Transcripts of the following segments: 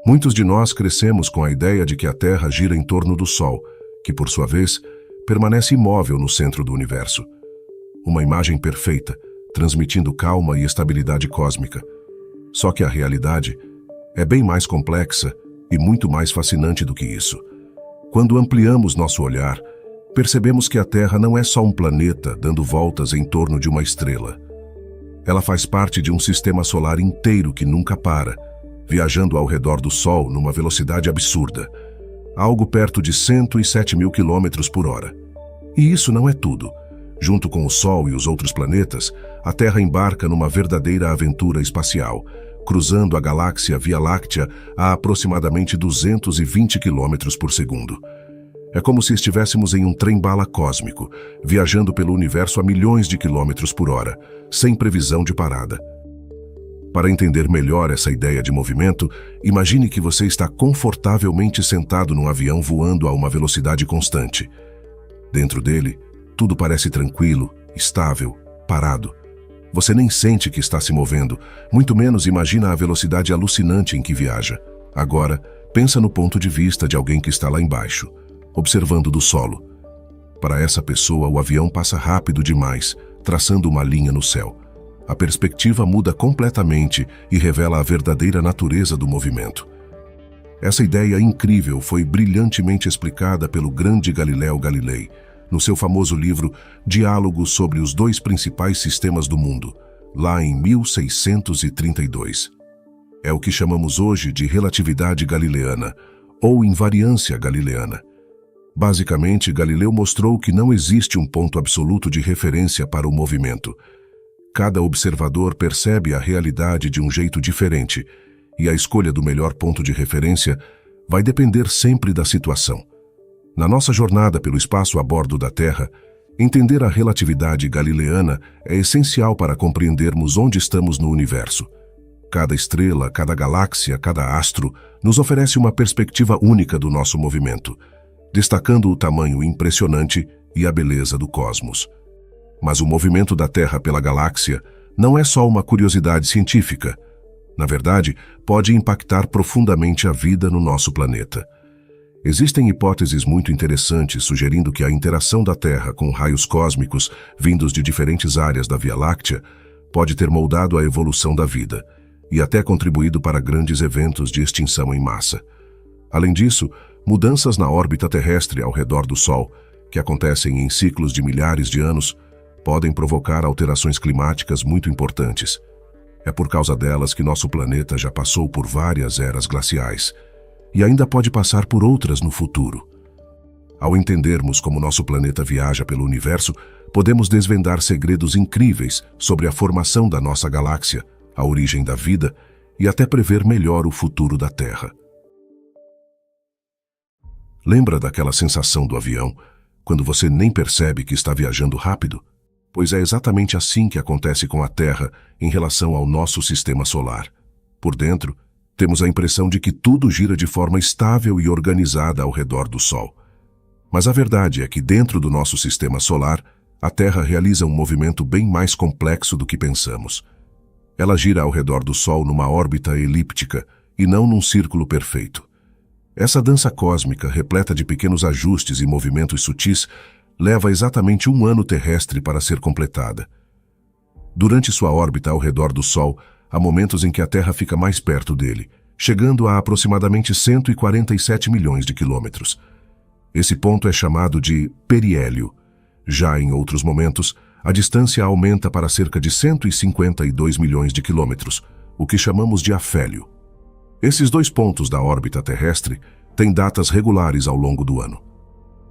Muitos de nós crescemos com a ideia de que a Terra gira em torno do Sol, que, por sua vez, permanece imóvel no centro do universo. Uma imagem perfeita, transmitindo calma e estabilidade cósmica. Só que a realidade é bem mais complexa e muito mais fascinante do que isso. Quando ampliamos nosso olhar, percebemos que a Terra não é só um planeta dando voltas em torno de uma estrela. Ela faz parte de um sistema solar inteiro que nunca para, viajando ao redor do Sol numa velocidade absurda, algo perto de 107 mil quilômetros por hora. E isso não é tudo. Junto com o Sol e os outros planetas, a Terra embarca numa verdadeira aventura espacial, cruzando a galáxia Via Láctea a aproximadamente 220 quilômetros por segundo. É como se estivéssemos em um trem-bala cósmico, viajando pelo universo a milhões de quilômetros por hora, sem previsão de parada. Para entender melhor essa ideia de movimento, imagine que você está confortavelmente sentado num avião voando a uma velocidade constante. Dentro dele, tudo parece tranquilo, estável, parado. Você nem sente que está se movendo, muito menos imagina a velocidade alucinante em que viaja. Agora, pensa no ponto de vista de alguém que está lá embaixo, observando do solo. Para essa pessoa, o avião passa rápido demais, traçando uma linha no céu. A perspectiva muda completamente e revela a verdadeira natureza do movimento. Essa ideia incrível foi brilhantemente explicada pelo grande Galileu Galilei, no seu famoso livro Diálogos sobre os dois principais sistemas do mundo, lá em 1632. É o que chamamos hoje de relatividade galileana, ou invariância galileana. Basicamente, Galileu mostrou que não existe um ponto absoluto de referência para o movimento. Cada observador percebe a realidade de um jeito diferente, e a escolha do melhor ponto de referência vai depender sempre da situação. Na nossa jornada pelo espaço a bordo da Terra, entender a relatividade galileana é essencial para compreendermos onde estamos no universo. Cada estrela, cada galáxia, cada astro nos oferece uma perspectiva única do nosso movimento, destacando o tamanho impressionante e a beleza do cosmos. Mas o movimento da Terra pela galáxia não é só uma curiosidade científica. Na verdade, pode impactar profundamente a vida no nosso planeta. Existem hipóteses muito interessantes sugerindo que a interação da Terra com raios cósmicos vindos de diferentes áreas da Via Láctea pode ter moldado a evolução da vida e até contribuído para grandes eventos de extinção em massa. Além disso, mudanças na órbita terrestre ao redor do Sol, que acontecem em ciclos de milhares de anos, podem provocar alterações climáticas muito importantes. É por causa delas que nosso planeta já passou por várias eras glaciais e ainda pode passar por outras no futuro. Ao entendermos como nosso planeta viaja pelo universo, podemos desvendar segredos incríveis sobre a formação da nossa galáxia, a origem da vida e até prever melhor o futuro da Terra. Lembra daquela sensação do avião, quando você nem percebe que está viajando rápido? Pois é exatamente assim que acontece com a Terra em relação ao nosso sistema solar. Por dentro, temos a impressão de que tudo gira de forma estável e organizada ao redor do Sol. Mas a verdade é que dentro do nosso sistema solar, a Terra realiza um movimento bem mais complexo do que pensamos. Ela gira ao redor do Sol numa órbita elíptica e não num círculo perfeito. Essa dança cósmica, repleta de pequenos ajustes e movimentos sutis, leva exatamente 1 ano terrestre para ser completada. Durante sua órbita ao redor do Sol, há momentos em que a Terra fica mais perto dele, chegando a aproximadamente 147 milhões de quilômetros. Esse ponto é chamado de periélio. Já em outros momentos, a distância aumenta para cerca de 152 milhões de quilômetros, o que chamamos de afélio. Esses 2 pontos da órbita terrestre têm datas regulares ao longo do ano.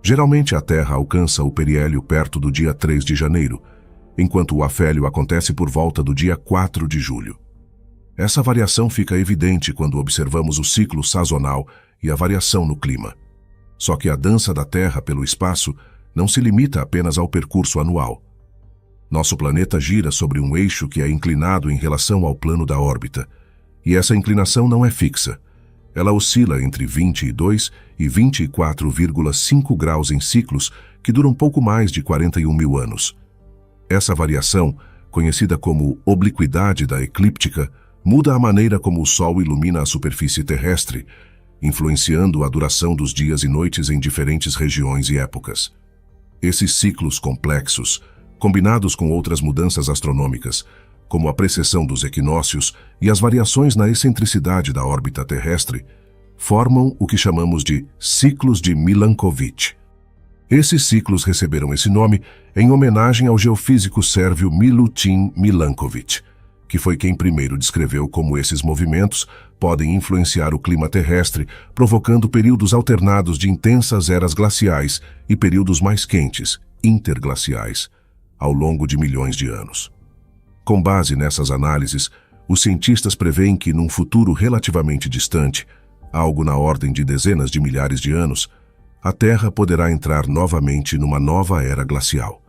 Geralmente a Terra alcança o periélio perto do dia 3 de janeiro, enquanto o afélio acontece por volta do dia 4 de julho. Essa variação fica evidente quando observamos o ciclo sazonal e a variação no clima. Só que a dança da Terra pelo espaço não se limita apenas ao percurso anual. Nosso planeta gira sobre um eixo que é inclinado em relação ao plano da órbita, e essa inclinação não é fixa. Ela oscila entre 22 e 24,5 graus em ciclos que duram pouco mais de 41 mil anos. Essa variação, conhecida como obliquidade da eclíptica, muda a maneira como o Sol ilumina a superfície terrestre, influenciando a duração dos dias e noites em diferentes regiões e épocas. Esses ciclos complexos, combinados com outras mudanças astronômicas, como a precessão dos equinócios e as variações na excentricidade da órbita terrestre, formam o que chamamos de ciclos de Milankovitch. Esses ciclos receberam esse nome em homenagem ao geofísico sérvio Milutin Milanković, que foi quem primeiro descreveu como esses movimentos podem influenciar o clima terrestre, provocando períodos alternados de intensas eras glaciais e períodos mais quentes, interglaciais, ao longo de milhões de anos. Com base nessas análises, os cientistas preveem que, num futuro relativamente distante, algo na ordem de dezenas de milhares de anos, a Terra poderá entrar novamente numa nova era glacial.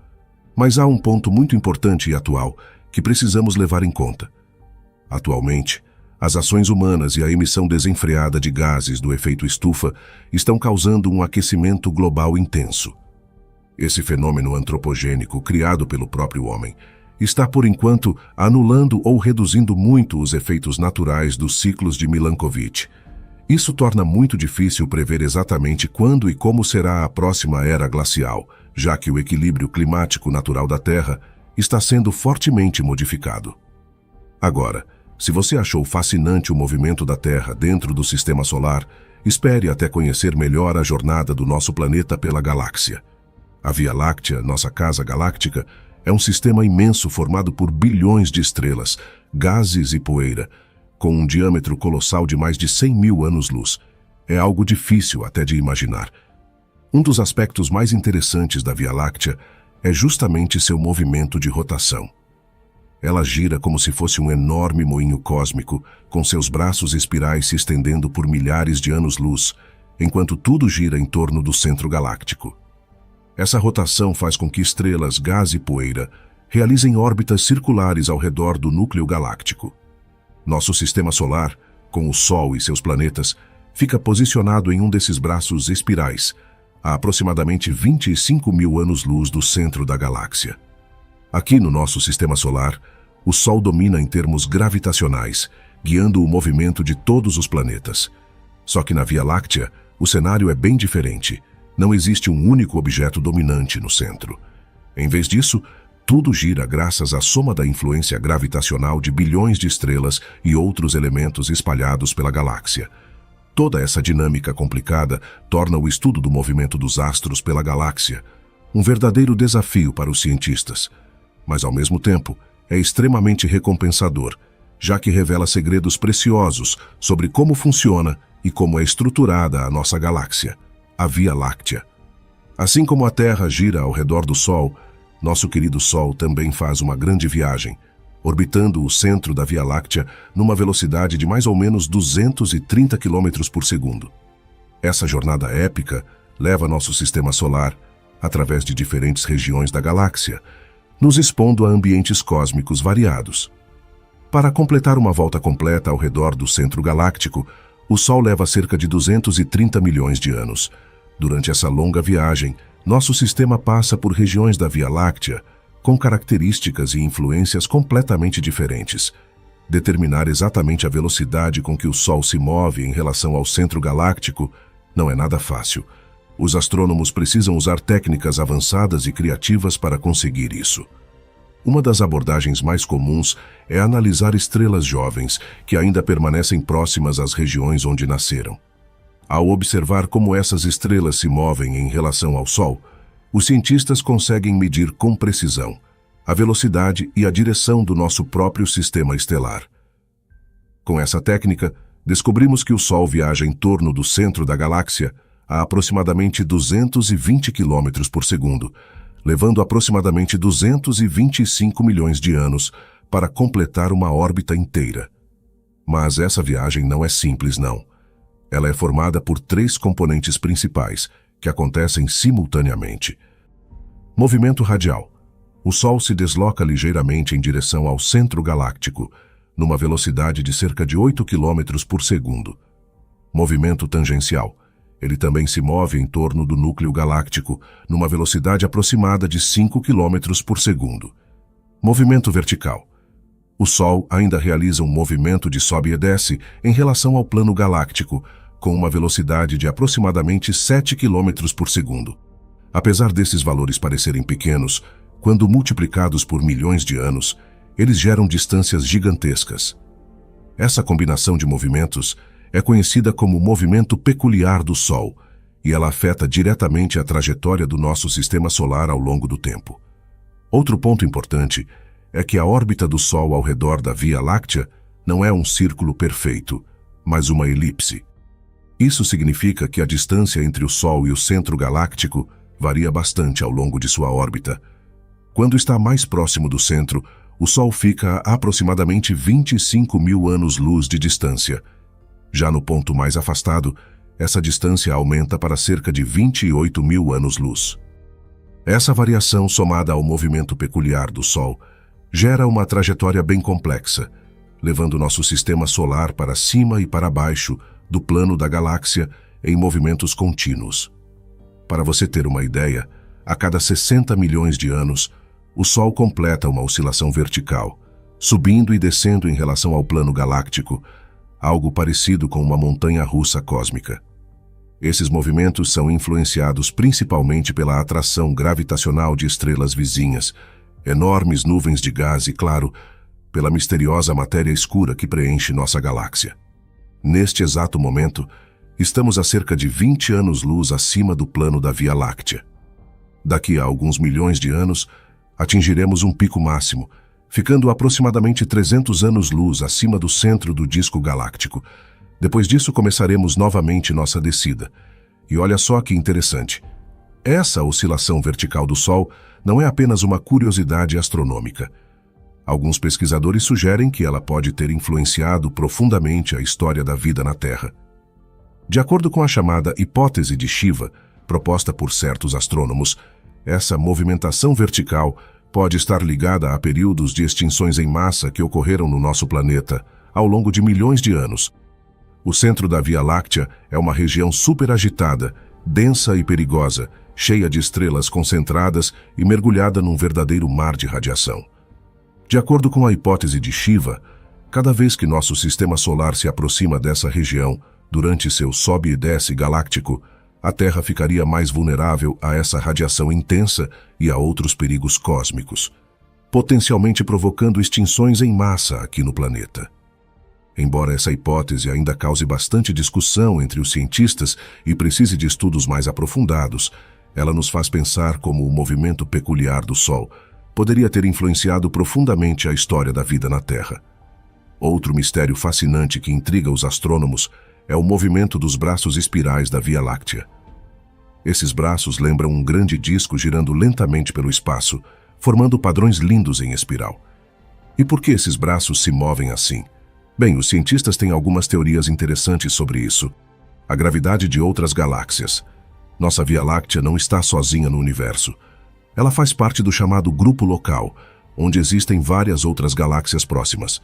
Mas há um ponto muito importante e atual que precisamos levar em conta. Atualmente, as ações humanas e a emissão desenfreada de gases do efeito estufa estão causando um aquecimento global intenso. Esse fenômeno antropogênico criado pelo próprio homem está, por enquanto, anulando ou reduzindo muito os efeitos naturais dos ciclos de Milankovitch. Isso torna muito difícil prever exatamente quando e como será a próxima era glacial, já que o equilíbrio climático natural da Terra está sendo fortemente modificado. Agora, se você achou fascinante o movimento da Terra dentro do Sistema Solar, espere até conhecer melhor a jornada do nosso planeta pela galáxia. A Via Láctea, nossa casa galáctica, é um sistema imenso formado por bilhões de estrelas, gases e poeira, com um diâmetro colossal de mais de 100 mil anos-luz. É algo difícil até de imaginar. Um dos aspectos mais interessantes da Via Láctea é justamente seu movimento de rotação. Ela gira como se fosse um enorme moinho cósmico, com seus braços espirais se estendendo por milhares de anos-luz, enquanto tudo gira em torno do centro galáctico. Essa rotação faz com que estrelas, gás e poeira realizem órbitas circulares ao redor do núcleo galáctico. Nosso sistema solar, com o Sol e seus planetas, fica posicionado em um desses braços espirais, a aproximadamente 25 mil anos-luz do centro da galáxia. Aqui no nosso sistema solar, o Sol domina em termos gravitacionais, guiando o movimento de todos os planetas. Só que na Via Láctea, o cenário é bem diferente. Não existe um único objeto dominante no centro. Em vez disso, tudo gira graças à soma da influência gravitacional de bilhões de estrelas e outros elementos espalhados pela galáxia. Toda essa dinâmica complicada torna o estudo do movimento dos astros pela galáxia um verdadeiro desafio para os cientistas, mas ao mesmo tempo é extremamente recompensador, já que revela segredos preciosos sobre como funciona e como é estruturada a nossa galáxia, a Via Láctea. Assim como a Terra gira ao redor do Sol, nosso querido Sol também faz uma grande viagem, orbitando o centro da Via Láctea numa velocidade de mais ou menos 230 km por segundo. Essa jornada épica leva nosso sistema solar, através de diferentes regiões da galáxia, nos expondo a ambientes cósmicos variados. Para completar uma volta completa ao redor do centro galáctico, o Sol leva cerca de 230 milhões de anos. Durante essa longa viagem, nosso sistema passa por regiões da Via Láctea com características e influências completamente diferentes. Determinar exatamente a velocidade com que o Sol se move em relação ao centro galáctico não é nada fácil. Os astrônomos precisam usar técnicas avançadas e criativas para conseguir isso. Uma das abordagens mais comuns é analisar estrelas jovens que ainda permanecem próximas às regiões onde nasceram. Ao observar como essas estrelas se movem em relação ao Sol, os cientistas conseguem medir com precisão a velocidade e a direção do nosso próprio sistema estelar. Com essa técnica, descobrimos que o Sol viaja em torno do centro da galáxia a aproximadamente 220 km por segundo, levando aproximadamente 225 milhões de anos para completar uma órbita inteira. Mas essa viagem não é simples, não. Ela é formada por 3 componentes principais, que acontecem simultaneamente. Movimento radial. O Sol se desloca ligeiramente em direção ao centro galáctico, numa velocidade de cerca de 8 km por segundo. Movimento tangencial. Ele também se move em torno do núcleo galáctico, numa velocidade aproximada de 5 km por segundo. Movimento vertical. O Sol ainda realiza um movimento de sobe e desce em relação ao plano galáctico, com uma velocidade de aproximadamente 7 km por segundo. Apesar desses valores parecerem pequenos, quando multiplicados por milhões de anos, eles geram distâncias gigantescas. Essa combinação de movimentos é conhecida como movimento peculiar do Sol, e ela afeta diretamente a trajetória do nosso sistema solar ao longo do tempo. Outro ponto importante é que a órbita do Sol ao redor da Via Láctea não é um círculo perfeito, mas uma elipse. Isso significa que a distância entre o Sol e o centro galáctico varia bastante ao longo de sua órbita. Quando está mais próximo do centro, o Sol fica a aproximadamente 25 mil anos-luz de distância. Já no ponto mais afastado, essa distância aumenta para cerca de 28 mil anos-luz. Essa variação, somada ao movimento peculiar do Sol, gera uma trajetória bem complexa, levando nosso sistema solar para cima e para baixo do plano da galáxia em movimentos contínuos. Para você ter uma ideia, a cada 60 milhões de anos, o Sol completa uma oscilação vertical, subindo e descendo em relação ao plano galáctico, algo parecido com uma montanha-russa cósmica. Esses movimentos são influenciados principalmente pela atração gravitacional de estrelas vizinhas, enormes nuvens de gás e, claro, pela misteriosa matéria escura que preenche nossa galáxia. Neste exato momento, estamos a cerca de 20 anos-luz acima do plano da Via Láctea. Daqui a alguns milhões de anos, atingiremos um pico máximo, ficando aproximadamente 300 anos-luz acima do centro do disco galáctico. Depois disso, começaremos novamente nossa descida. E olha só que interessante. Essa oscilação vertical do Sol não é apenas uma curiosidade astronômica. Alguns pesquisadores sugerem que ela pode ter influenciado profundamente a história da vida na Terra. De acordo com a chamada hipótese de Shiva, proposta por certos astrônomos, essa movimentação vertical pode estar ligada a períodos de extinções em massa que ocorreram no nosso planeta ao longo de milhões de anos. O centro da Via Láctea é uma região superagitada, densa e perigosa, cheia de estrelas concentradas e mergulhada num verdadeiro mar de radiação. De acordo com a hipótese de Shiva, cada vez que nosso sistema solar se aproxima dessa região, durante seu sobe e desce galáctico, a Terra ficaria mais vulnerável a essa radiação intensa e a outros perigos cósmicos, potencialmente provocando extinções em massa aqui no planeta. Embora essa hipótese ainda cause bastante discussão entre os cientistas e precise de estudos mais aprofundados, ela nos faz pensar como o movimento peculiar do Sol poderia ter influenciado profundamente a história da vida na Terra. Outro mistério fascinante que intriga os astrônomos é o movimento dos braços espirais da Via Láctea. Esses braços lembram um grande disco girando lentamente pelo espaço, formando padrões lindos em espiral. E por que esses braços se movem assim? Bem, os cientistas têm algumas teorias interessantes sobre isso. A gravidade de outras galáxias. Nossa Via Láctea não está sozinha no universo. Ela faz parte do chamado grupo local, onde existem várias outras galáxias próximas.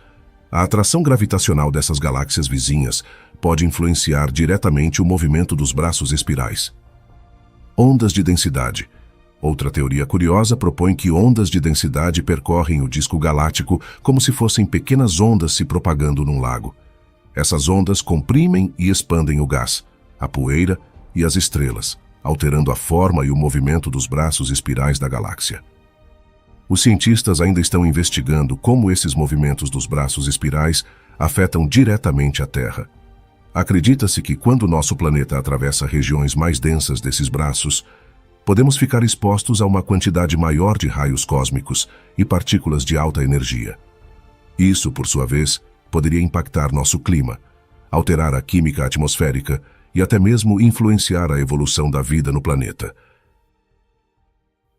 A atração gravitacional dessas galáxias vizinhas pode influenciar diretamente o movimento dos braços espirais. Ondas de densidade. Outra teoria curiosa propõe que ondas de densidade percorrem o disco galáctico como se fossem pequenas ondas se propagando num lago. Essas ondas comprimem e expandem o gás, a poeira e as estrelas, alterando a forma e o movimento dos braços espirais da galáxia. Os cientistas ainda estão investigando como esses movimentos dos braços espirais afetam diretamente a Terra. Acredita-se que quando nosso planeta atravessa regiões mais densas desses braços, podemos ficar expostos a uma quantidade maior de raios cósmicos e partículas de alta energia. Isso, por sua vez, poderia impactar nosso clima, alterar a química atmosférica e até mesmo influenciar a evolução da vida no planeta.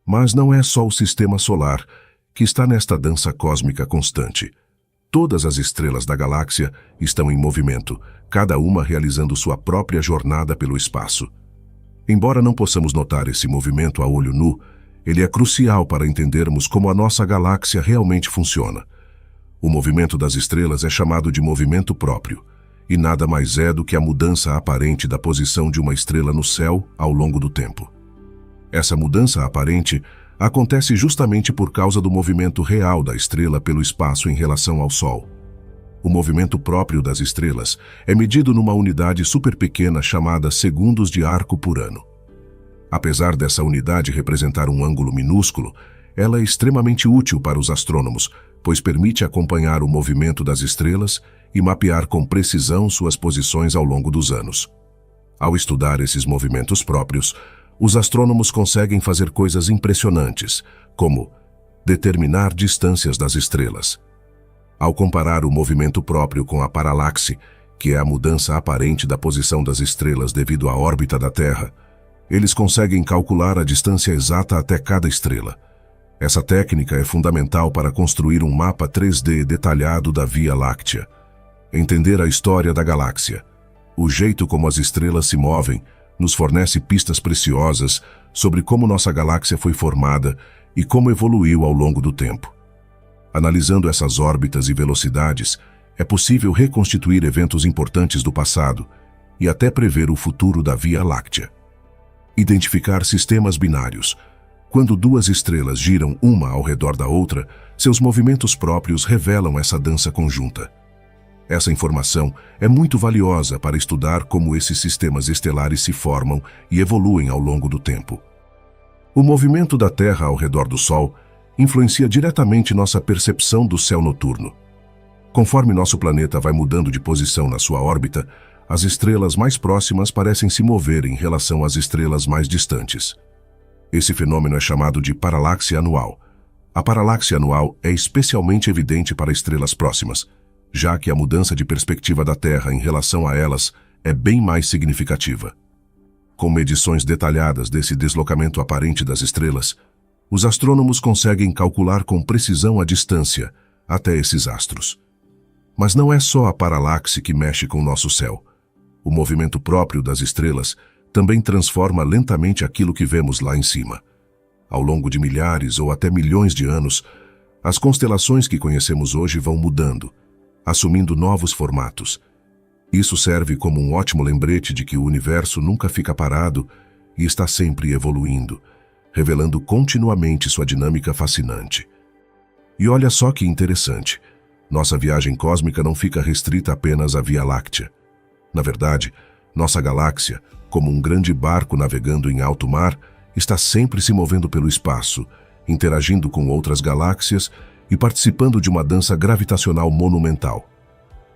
Mas não é só o sistema solar que está nesta dança cósmica constante. Todas as estrelas da galáxia estão em movimento, cada uma realizando sua própria jornada pelo espaço. Embora não possamos notar esse movimento a olho nu, ele é crucial para entendermos como a nossa galáxia realmente funciona. O movimento das estrelas é chamado de movimento próprio, e nada mais é do que a mudança aparente da posição de uma estrela no céu ao longo do tempo. Essa mudança aparente acontece justamente por causa do movimento real da estrela pelo espaço em relação ao Sol. O movimento próprio das estrelas é medido numa unidade superpequena chamada segundos de arco por ano. Apesar dessa unidade representar um ângulo minúsculo, ela é extremamente útil para os astrônomos, pois permite acompanhar o movimento das estrelas e mapear com precisão suas posições ao longo dos anos. Ao estudar esses movimentos próprios, os astrônomos conseguem fazer coisas impressionantes, como determinar distâncias das estrelas. Ao comparar o movimento próprio com a paralaxe, que é a mudança aparente da posição das estrelas devido à órbita da Terra, eles conseguem calcular a distância exata até cada estrela. Essa técnica é fundamental para construir um mapa 3D detalhado da Via Láctea. Entender a história da galáxia, o jeito como as estrelas se movem, nos fornece pistas preciosas sobre como nossa galáxia foi formada e como evoluiu ao longo do tempo. Analisando essas órbitas e velocidades, é possível reconstituir eventos importantes do passado e até prever o futuro da Via Láctea. Identificar sistemas binários. Quando duas estrelas giram uma ao redor da outra, seus movimentos próprios revelam essa dança conjunta. Essa informação é muito valiosa para estudar como esses sistemas estelares se formam e evoluem ao longo do tempo. O movimento da Terra ao redor do Sol influencia diretamente nossa percepção do céu noturno. Conforme nosso planeta vai mudando de posição na sua órbita, as estrelas mais próximas parecem se mover em relação às estrelas mais distantes. Esse fenômeno é chamado de paralaxe anual. A paralaxe anual é especialmente evidente para estrelas próximas, já que a mudança de perspectiva da Terra em relação a elas é bem mais significativa. Com medições detalhadas desse deslocamento aparente das estrelas, os astrônomos conseguem calcular com precisão a distância até esses astros. Mas não é só a paralaxe que mexe com o nosso céu. O movimento próprio das estrelas também transforma lentamente aquilo que vemos lá em cima. Ao longo de milhares ou até milhões de anos, as constelações que conhecemos hoje vão mudando, assumindo novos formatos. Isso serve como um ótimo lembrete de que o universo nunca fica parado e está sempre evoluindo, revelando continuamente sua dinâmica fascinante. E olha só que interessante, nossa viagem cósmica não fica restrita apenas à Via Láctea. Na verdade, nossa galáxia, como um grande barco navegando em alto mar, está sempre se movendo pelo espaço, interagindo com outras galáxias e participando de uma dança gravitacional monumental.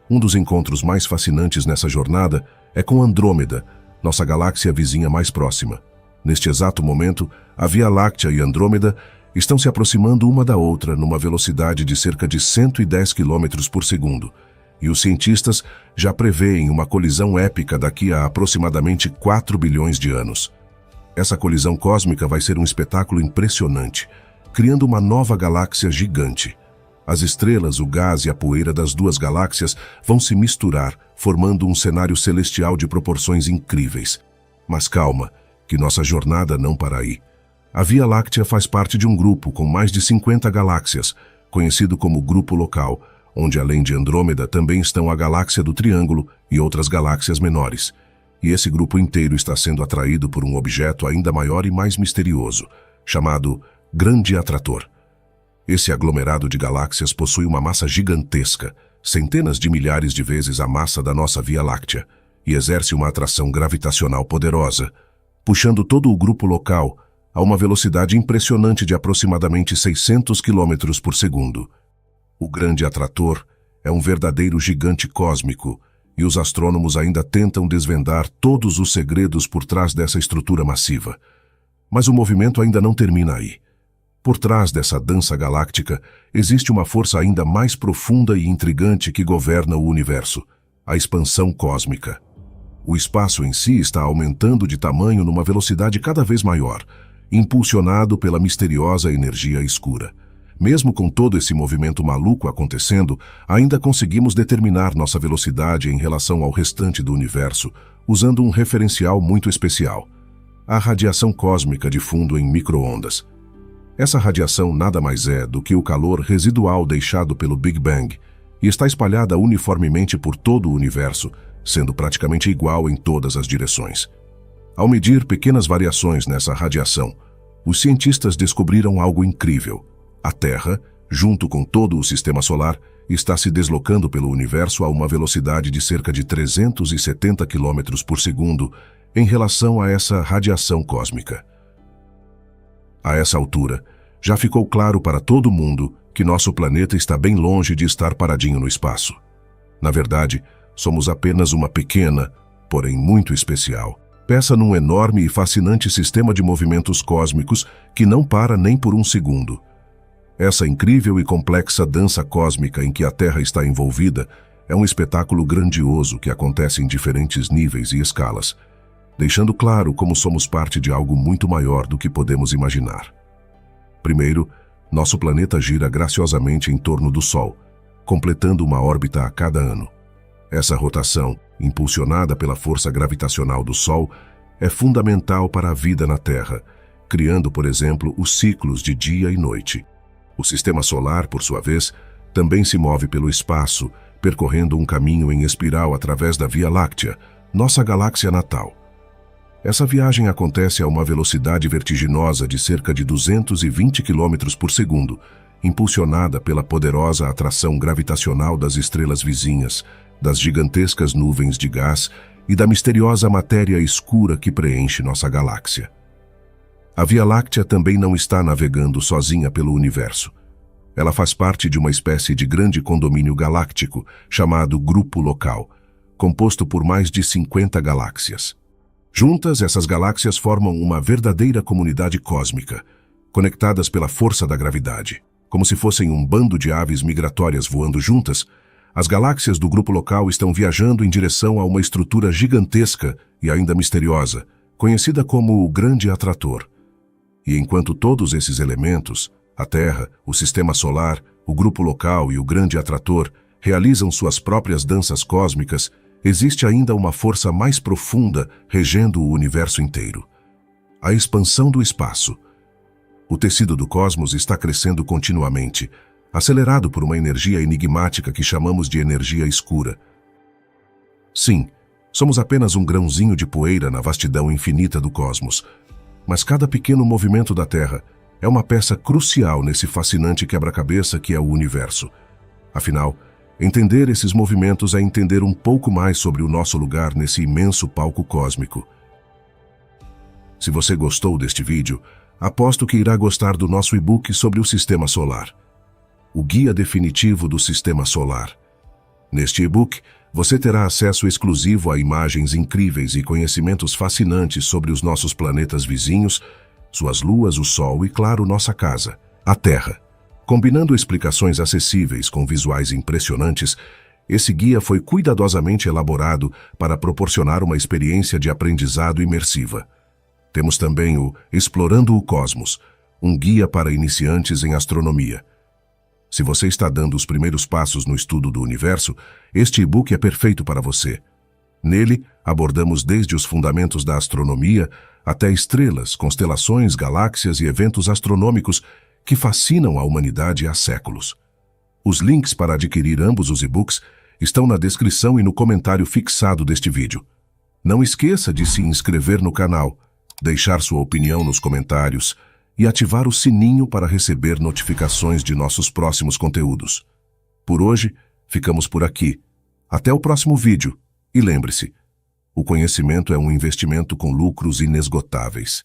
Um dos encontros mais fascinantes nessa jornada é com Andrômeda, nossa galáxia vizinha mais próxima. Neste exato momento, a Via Láctea e Andrômeda estão se aproximando uma da outra numa velocidade de cerca de 110 km por segundo, e os cientistas já preveem uma colisão épica daqui a aproximadamente 4 bilhões de anos. Essa colisão cósmica vai ser um espetáculo impressionante, criando uma nova galáxia gigante. As estrelas, o gás e a poeira das duas galáxias vão se misturar, formando um cenário celestial de proporções incríveis. Mas calma, que nossa jornada não para aí. A Via Láctea faz parte de um grupo com mais de 50 galáxias, conhecido como Grupo Local, onde além de Andrômeda também estão a Galáxia do Triângulo e outras galáxias menores. E esse grupo inteiro está sendo atraído por um objeto ainda maior e mais misterioso, chamado Grande Atrator. Esse aglomerado de galáxias possui uma massa gigantesca, centenas de milhares de vezes a massa da nossa Via Láctea, e exerce uma atração gravitacional poderosa, puxando todo o grupo local a uma velocidade impressionante de aproximadamente 600 km por segundo. O Grande Atrator é um verdadeiro gigante cósmico, e os astrônomos ainda tentam desvendar todos os segredos por trás dessa estrutura massiva. Mas o movimento ainda não termina aí. Por trás dessa dança galáctica, existe uma força ainda mais profunda e intrigante que governa o universo: a expansão cósmica. O espaço em si está aumentando de tamanho numa velocidade cada vez maior, impulsionado pela misteriosa energia escura. Mesmo com todo esse movimento maluco acontecendo, ainda conseguimos determinar nossa velocidade em relação ao restante do universo, usando um referencial muito especial: a radiação cósmica de fundo em micro-ondas. Essa radiação nada mais é do que o calor residual deixado pelo Big Bang e está espalhada uniformemente por todo o universo, sendo praticamente igual em todas as direções. Ao medir pequenas variações nessa radiação, os cientistas descobriram algo incrível. A Terra, junto com todo o Sistema Solar, está se deslocando pelo universo a uma velocidade de cerca de 370 km por segundo em relação a essa radiação cósmica. A essa altura, já ficou claro para todo mundo que nosso planeta está bem longe de estar paradinho no espaço. Na verdade, somos apenas uma pequena, porém muito especial, peça num enorme e fascinante sistema de movimentos cósmicos que não para nem por um segundo. Essa incrível e complexa dança cósmica em que a Terra está envolvida é um espetáculo grandioso que acontece em diferentes níveis e escalas, deixando claro como somos parte de algo muito maior do que podemos imaginar. Primeiro, nosso planeta gira graciosamente em torno do Sol, completando uma órbita a cada ano. Essa rotação, impulsionada pela força gravitacional do Sol, é fundamental para a vida na Terra, criando, por exemplo, os ciclos de dia e noite. O Sistema Solar, por sua vez, também se move pelo espaço, percorrendo um caminho em espiral através da Via Láctea, nossa galáxia natal. Essa viagem acontece a uma velocidade vertiginosa de cerca de 220 km por segundo, impulsionada pela poderosa atração gravitacional das estrelas vizinhas, das gigantescas nuvens de gás e da misteriosa matéria escura que preenche nossa galáxia. A Via Láctea também não está navegando sozinha pelo universo. Ela faz parte de uma espécie de grande condomínio galáctico chamado Grupo Local, composto por mais de 50 galáxias. Juntas, essas galáxias formam uma verdadeira comunidade cósmica, conectadas pela força da gravidade. Como se fossem um bando de aves migratórias voando juntas, as galáxias do Grupo Local estão viajando em direção a uma estrutura gigantesca e ainda misteriosa, conhecida como o Grande Atrator. E enquanto todos esses elementos, a Terra, o Sistema Solar, o Grupo Local e o Grande Atrator, realizam suas próprias danças cósmicas, existe ainda uma força mais profunda regendo o universo inteiro: a expansão do espaço. O tecido do cosmos está crescendo continuamente, acelerado por uma energia enigmática que chamamos de energia escura. Sim, somos apenas um grãozinho de poeira na vastidão infinita do cosmos, mas cada pequeno movimento da Terra é uma peça crucial nesse fascinante quebra-cabeça que é o universo. Afinal, entender esses movimentos é entender um pouco mais sobre o nosso lugar nesse imenso palco cósmico. Se você gostou deste vídeo, aposto que irá gostar do nosso e-book sobre o Sistema Solar, o Guia Definitivo do Sistema Solar. Neste e-book, você terá acesso exclusivo a imagens incríveis e conhecimentos fascinantes sobre os nossos planetas vizinhos, suas luas, o Sol e, claro, nossa casa, a Terra. Combinando explicações acessíveis com visuais impressionantes, esse guia foi cuidadosamente elaborado para proporcionar uma experiência de aprendizado imersiva. Temos também o Explorando o Cosmos, um guia para iniciantes em astronomia. Se você está dando os primeiros passos no estudo do universo, este e-book é perfeito para você. Nele, abordamos desde os fundamentos da astronomia até estrelas, constelações, galáxias e eventos astronômicos que fascinam a humanidade há séculos. Os links para adquirir ambos os e-books estão na descrição e no comentário fixado deste vídeo. Não esqueça de se inscrever no canal, deixar sua opinião nos comentários e ativar o sininho para receber notificações de nossos próximos conteúdos. Por hoje, ficamos por aqui. Até o próximo vídeo. E lembre-se, o conhecimento é um investimento com lucros inesgotáveis.